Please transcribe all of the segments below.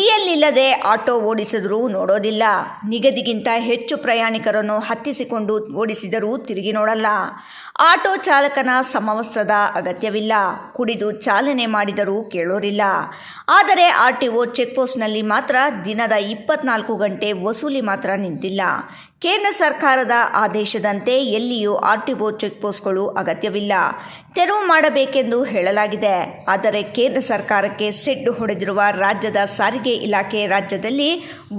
DL ಇಲ್ಲದೆ auto ಓಡಿಸಿದರೂ ನೋಡೋದಿಲ್ಲ. ನಿಗದಿಗಿಂತ ಹೆಚ್ಚು ಪ್ರಯಾಣಿಕರನ್ನು ಹತ್ತಿಸಿಕೊಂಡು ಓಡಿಸಿದರೂ ತಿರುಗಿ ನೋಡಲ್ಲ. ಆಟೋ ಚಾಲಕನ ಸಮವಸ್ತ್ರದ ಅಗತ್ಯವಿಲ್ಲ. ಕುಡಿದು ಚಾಲನೆ ಮಾಡಿದರೂ ಕೇಳೋರಿಲ್ಲ. ಆದರೆ ಆರ್ಟಿಒ ಚೆಕ್ಪೋಸ್ಟ್ನಲ್ಲಿ ಮಾತ್ರ ದಿನದ 24 ಗಂಟೆ ವಸೂಲಿ ಮಾತ್ರ ನಿಂತಿಲ್ಲ. ಕೇಂದ್ರ ಸರ್ಕಾರದ ಆದೇಶದಂತೆ ಎಲ್ಲಿಯೂ ಆರ್ಟಿಒ ಚೆಕ್ಪೋಸ್ಟ್ಗಳು ಅಗತ್ಯವಿಲ್ಲ. ತೆರವು ಮಾಡಬೇಕೆಂದು ಹೇಳಲಾಗಿದೆ. ಆದರೆ ಕೇಂದ್ರ ಸರ್ಕಾರಕ್ಕೆ ಸೆಡ್ಡು ಹೊಡೆದಿರುವ ರಾಜ್ಯದ ಸಾರಿಗೆ ಇಲಾಖೆ ರಾಜ್ಯದಲ್ಲಿ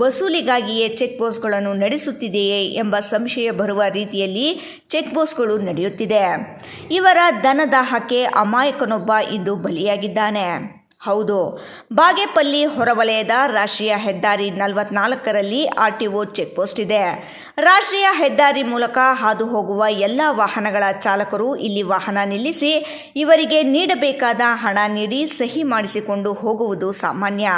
ವಸೂಲಿಗಾಗಿಯೇ ಚೆಕ್ಪೋಸ್ಟ್ಗಳನ್ನು ನಡೆಸುತ್ತಿದೆಯೇ ಎಂಬ ಸಂಶಯ ಬರುವ ರೀತಿಯಲ್ಲಿ ಚೆಕ್ಪೋಸ್ಟ್ಗಳು ನಡೆಯುತ್ತಿದೆ. ಇವರ ಧನದಾಹಕ್ಕೆ ಅಮಾಯಕನೊಬ್ಬ ಇಂದು ಬಲಿಯಾಗಿದ್ದಾನೆ. ಹೌದು, ಬಾಗೇಪಲ್ಲಿ ಹೊರವಲಯದ ರಾಷ್ಟ್ರೀಯ ಹೆದ್ದಾರಿ 44ರಲ್ಲಿ ಆರ್ಟಿಒ ಚೆಕ್ಪೋಸ್ಟ್ ಇದೆ. ರಾಷ್ಟ್ರೀಯ ಹೆದ್ದಾರಿ ಮೂಲಕ ಹಾದು ಹೋಗುವ ಎಲ್ಲ ವಾಹನಗಳ ಚಾಲಕರು ಇಲ್ಲಿ ವಾಹನ ನಿಲ್ಲಿಸಿ ಇವರಿಗೆ ನೀಡಬೇಕಾದ ಹಣ ನೀಡಿ ಸಹಿ ಮಾಡಿಸಿಕೊಂಡು ಹೋಗುವುದು ಸಾಮಾನ್ಯ.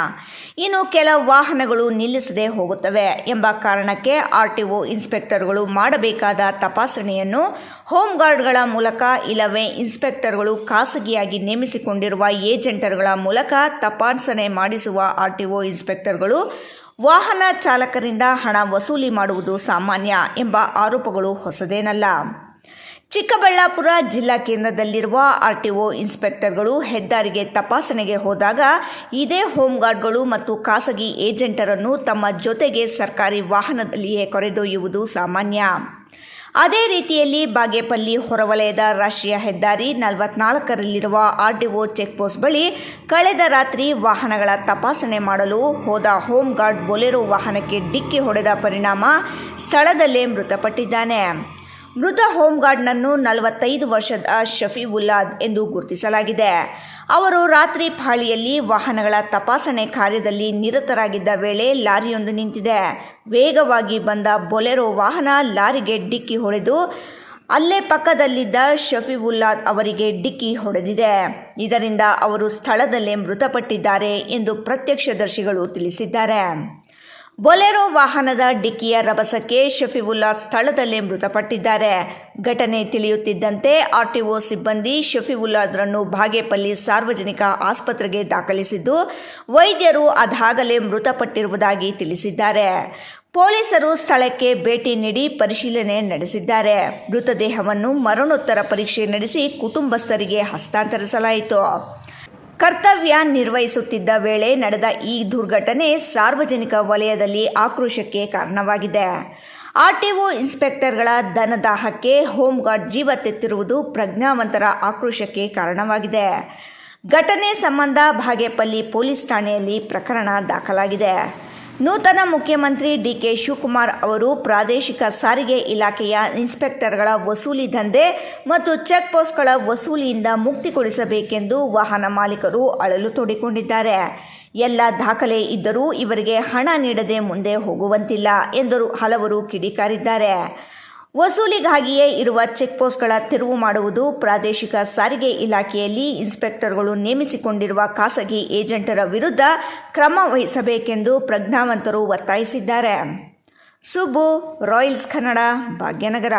ಇನ್ನು ಕೆಲ ವಾಹನಗಳು ನಿಲ್ಲಿಸದೆ ಹೋಗುತ್ತವೆ ಎಂಬ ಕಾರಣಕ್ಕೆ ಆರ್ಟಿಒ ಇನ್ಸ್ಪೆಕ್ಟರ್ಗಳು ಮಾಡಬೇಕಾದ ತಪಾಸಣೆಯನ್ನು ಹೋಮ್ ಗಾರ್ಡ್ಗಳ ಮೂಲಕ ಇಲ್ಲವೇ ಇನ್ಸ್ಪೆಕ್ಟರ್ಗಳು ಖಾಸಗಿಯಾಗಿ ನೇಮಿಸಿಕೊಂಡಿರುವ ಏಜೆಂಟರುಗಳ ಮೂಲಕ ತಪಾಸಣೆ ಮಾಡಿಸುವ ಆರ್ಟಿಒ ಇನ್ಸ್ಪೆಕ್ಟರ್ಗಳು ವಾಹನ ಚಾಲಕರಿಂದ ಹಣ ವಸೂಲಿ ಮಾಡುವುದು ಸಾಮಾನ್ಯ ಎಂಬ ಆರೋಪಗಳು ಹೊಸದೇನಲ್ಲ. ಚಿಕ್ಕಬಳ್ಳಾಪುರ ಜಿಲ್ಲಾ ಕೇಂದ್ರದಲ್ಲಿರುವ ಆರ್ಟಿಒ ಇನ್ಸ್ಪೆಕ್ಟರ್ಗಳು ಹೆದ್ದಾರಿಗೆ ತಪಾಸಣೆಗೆ ಹೋದಾಗ ಇದೇ ಹೋಮ್ ಗಾರ್ಡ್ಗಳು ಮತ್ತು ಖಾಸಗಿ ಏಜೆಂಟರನ್ನು ತಮ್ಮ ಜೊತೆಗೆ ಸರ್ಕಾರಿ ವಾಹನದಲ್ಲಿಯೇ ಕರೆದೊಯ್ಯುವುದು ಸಾಮಾನ್ಯ. ಅದೇ ರೀತಿಯಲ್ಲಿ ಬಾಗೇಪಲ್ಲಿ ಹೊರವಲಯದ ರಾಷ್ಟ್ರೀಯ ಹೆದ್ದಾರಿ 44ರಲ್ಲಿರುವ ಆರ್ಟಿಒ ಚೆಕ್ಪೋಸ್ಟ್ ಬಳಿ ಕಳೆದ ರಾತ್ರಿ ವಾಹನಗಳ ತಪಾಸಣೆ ಮಾಡಲು ಹೋದ ಹೋಮ್ ಗಾರ್ಡ್ ಬೊಲೆರೋ ವಾಹನಕ್ಕೆ ಡಿಕ್ಕಿ ಹೊಡೆದ ಪರಿಣಾಮ ಸ್ಥಳದಲ್ಲೇ ಮೃತಪಟ್ಟಿದ್ದಾನೆ. ಮೃತ ಹೋಮ್ ಗಾರ್ಡ್ನನ್ನು 45 ವರ್ಷದ ಶಫೀವುಲ್ಲಾಹ್ ಎಂದು ಗುರುತಿಸಲಾಗಿದೆ. ಅವರು ರಾತ್ರಿ ಪಾಳಿಯಲ್ಲಿ ವಾಹನಗಳ ತಪಾಸಣೆ ಕಾರ್ಯದಲ್ಲಿ ನಿರತರಾಗಿದ್ದ ವೇಳೆ ಲಾರಿಯೊಂದು ನಿಂತಿದೆ. ವೇಗವಾಗಿ ಬಂದ ಬೊಲೆರೋ ವಾಹನ ಲಾರಿಗೆ ಡಿಕ್ಕಿ ಹೊಡೆದು ಅಲ್ಲೇ ಪಕ್ಕದಲ್ಲಿದ್ದ ಶಫೀವುಲ್ಲಾಹ್ ಅವರಿಗೆ ಡಿಕ್ಕಿ ಹೊಡೆದಿದೆ. ಇದರಿಂದ ಅವರು ಸ್ಥಳದಲ್ಲೇ ಮೃತಪಟ್ಟಿದ್ದಾರೆ ಎಂದು ಪ್ರತ್ಯಕ್ಷದರ್ಶಿಗಳು ತಿಳಿಸಿದ್ದಾರೆ. ಬೊಲೆರೋ ವಾಹನದ ಡಿಕ್ಕಿಯ ರಭಸಕ್ಕೆ ಶಫೀವುಲ್ಲಾಹ್ ಸ್ಥಳದಲ್ಲೇ ಮೃತಪಟ್ಟಿದ್ದಾರೆ. ಘಟನೆ ತಿಳಿಯುತ್ತಿದ್ದಂತೆ ಆರ್ಟಿಒ ಸಿಬ್ಬಂದಿ ಶಫೀವುಲ್ಲಾಹ್ರನ್ನು ಬಾಗೇಪಲ್ಲಿ ಸಾರ್ವಜನಿಕ ಆಸ್ಪತ್ರೆಗೆ ದಾಖಲಿಸಿದ್ದು ವೈದ್ಯರು ಅದಾಗಲೇ ಮೃತಪಟ್ಟಿರುವುದಾಗಿ ತಿಳಿಸಿದ್ದಾರೆ. ಪೊಲೀಸರು ಸ್ಥಳಕ್ಕೆ ಭೇಟಿ ನೀಡಿ ಪರಿಶೀಲನೆ ನಡೆಸಿದ್ದಾರೆ. ಮೃತದೇಹವನ್ನು ಮರಣೋತ್ತರ ಪರೀಕ್ಷೆ ನಡೆಸಿ ಕುಟುಂಬಸ್ಥರಿಗೆ ಹಸ್ತಾಂತರಿಸಲಾಯಿತು. ಕರ್ತವ್ಯ ನಿರ್ವಹಿಸುತ್ತಿದ್ದ ವೇಳೆ ನಡೆದ ಈ ದುರ್ಘಟನೆ ಸಾರ್ವಜನಿಕ ವಲಯದಲ್ಲಿ ಆಕ್ರೋಶಕ್ಕೆ ಕಾರಣವಾಗಿದೆ. ಆರ್ಟಿಒ ಇನ್ಸ್ಪೆಕ್ಟರ್ಗಳ ಧನದಾಹಕ್ಕೆ ಹೋಮ್ ಗಾರ್ಡ್ ಜೀವ ತೆತ್ತಿರುವುದು ಪ್ರಜ್ಞಾವಂತರ ಆಕ್ರೋಶಕ್ಕೆ ಕಾರಣವಾಗಿದೆ. ಘಟನೆ ಸಂಬಂಧ ಬಾಗೇಪಲ್ಲಿ ಪೊಲೀಸ್ ಠಾಣೆಯಲ್ಲಿ ಪ್ರಕರಣ ದಾಖಲಾಗಿದೆ. ನೂತನ ಮುಖ್ಯಮಂತ್ರಿ ಡಿಕೆ ಶಿವಕುಮಾರ್ ಅವರು ಪ್ರಾದೇಶಿಕ ಸಾರಿಗೆ ಇಲಾಖೆಯ ಇನ್ಸ್ಪೆಕ್ಟರ್ಗಳ ವಸೂಲಿ ದಂಧೆ ಮತ್ತು ಚೆಕ್ ಪೋಸ್ಟ್ಗಳ ವಸೂಲಿಯಿಂದ ಮುಕ್ತಿ ಕೊಡಿಸಬೇಕೆಂದು ವಾಹನ ಮಾಲೀಕರು ಅಳಲು ತೋಡಿಕೊಂಡಿದ್ದಾರೆ. ಎಲ್ಲ ದಾಖಲೆ ಇದ್ದರೂ ಇವರಿಗೆ ಹಣ ನೀಡದೆ ಮುಂದೆ ಹೋಗುವಂತಿಲ್ಲ ಎಂದು ಹಲವರು ಕಿಡಿಕಾರಿದ್ದಾರೆ. ವಸೂಲಿಗಾಗಿಯೇ ಇರುವ ಚೆಕ್ಪೋಸ್ಟ್ಗಳ ತೆರವು ಮಾಡುವುದು, ಪ್ರಾದೇಶಿಕ ಸಾರಿಗೆ ಇಲಾಖೆಯಲ್ಲಿ ಇನ್ಸ್ಪೆಕ್ಟರ್ಗಳು ನೇಮಿಸಿಕೊಂಡಿರುವ ಖಾಸಗಿ ಏಜೆಂಟರ ವಿರುದ್ಧ ಕ್ರಮ ವಹಿಸಬೇಕೆಂದು ಪ್ರಜ್ಞಾವಂತರು ಒತ್ತಾಯಿಸಿದ್ದಾರೆ. ಸುಬ್ಬು, ರಾಯಲ್ಸ್ ಕನ್ನಡ, ಭಾಗ್ಯನಗರ.